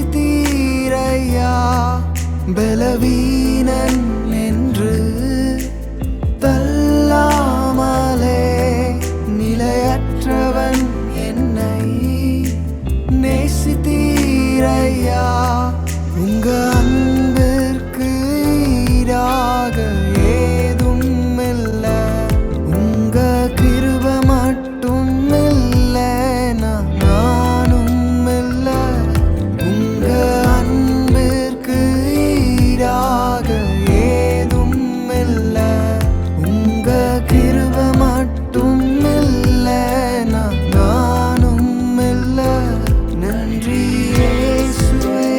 நேசித்தீரையா. பலவீனன் என்று தள்ளாமலே நிலையற்றவன் என்னை நேசித்தீரையா. உங்க அன்பிற்கு ஈடாக ஏதும் இல்ல, உங்க கிருபை மட்டும் இல்ல, நானும் இல்ல. உங்க அன்பிற்கு ஈடாக ஏதும் இல்ல, உங்க கிருபை மட்டும் இல்ல, நானும் இல்ல. நன்றி இயேசுவே,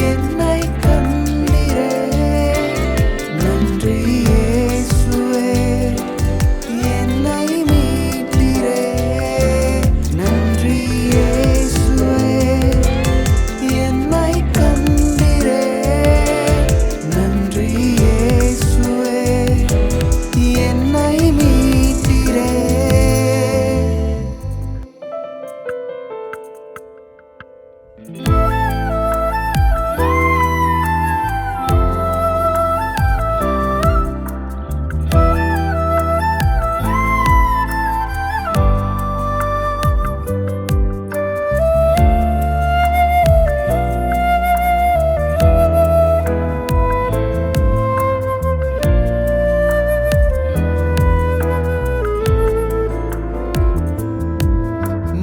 என்னை கண்டீரே. நன்றி இயேசுவே, என்னை மீட்டீரே. நன்றி இயேசுவே, என்னை கண்டீரே. நன்றி இயேசுவே, என்னை மீட்டீரே.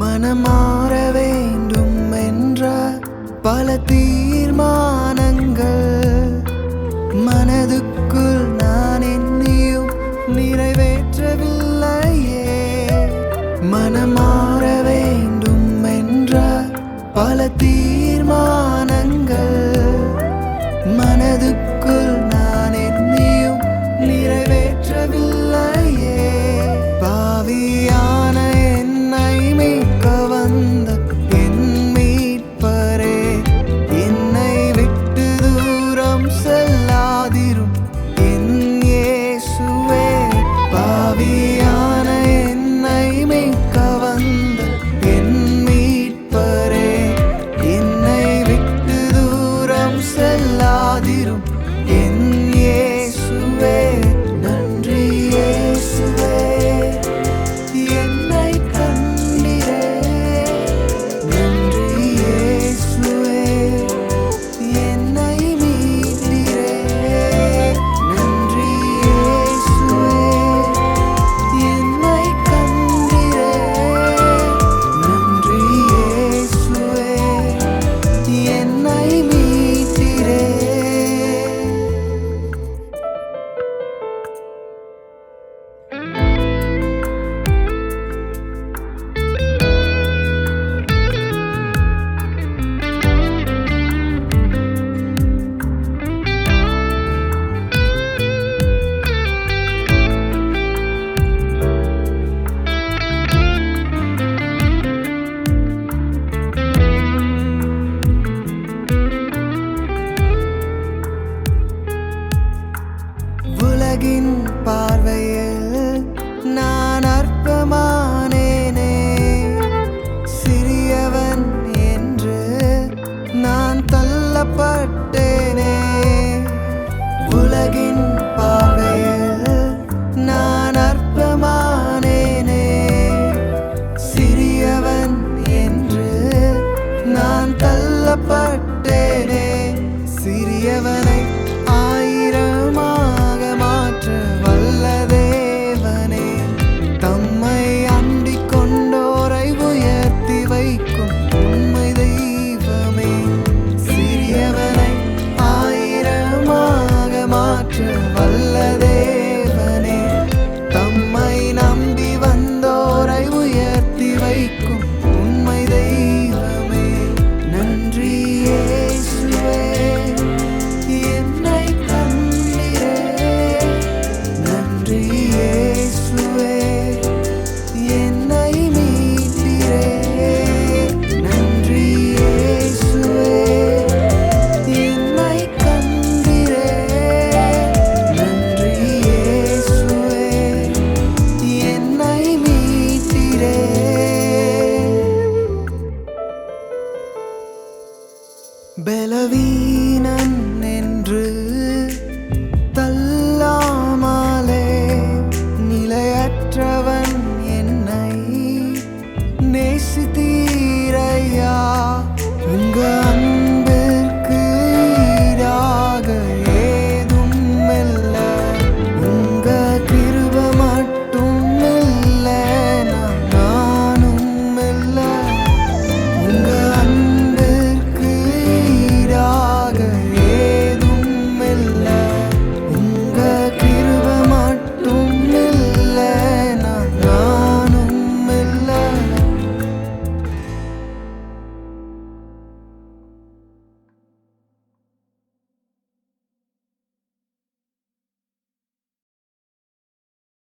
மனமாற வேண்டும் என்ற பல தீர்மானங்கள் மனதுக்குள் நான் எண்ணியும் நிறைவேற்றவில்லையே. மனமாற வேண்டும் என்ற பல தீர்மானங்கள் மனதுக்குள் நான் எண்ணியும் நிறைவேற்றவில்லையே. பாவியான என்னை மீட்க வந்த என் மீட்பரே, என்னை விட்டு தூரம் செல்லாதிரும் என் இயேசுவே. பாவியான என்னை மீட்க வந்த என் மீட்பரே, என்னை விட்டு தூரம் செல்லாதிரும் என் இயேசுவே. நன்றி இயேசுவே, என்னை கண்டீரே. நன்றி இயேசுவே, என்னை மீட்டீரே. நன்றி இயேசுவே, என்னை கண்டீரே. நன்றி இயேசுவே, என்னை மீட்டீரே. உலகின் பார்வையில் நான் அற்பமானேனே, சிறியவன் என்று நான் தள்ளப்பட்டேனே. உலகின் பார்வையில் நான் அற்பமானேனே, சிறியவன் என்று நான் தள்ளப்பட்டேனே. சிறியவனை ஆயிரமாக மாற்ற வல்ல தேவனே, தம்மை அண்டிக் கொண்டோரை உயர்த்தி வைக்கும் உண்மை தெய்வமே. சிறியவனை ஆயிரமாக மாற்ற வல்ல தேவனே, தம்மை நம்பி வந்தோரை உயர்த்தி வைக்கும் உண்மை தெய்வமே. நன்றி இயேசுவே, என்னை கண்டீரே. பலவீன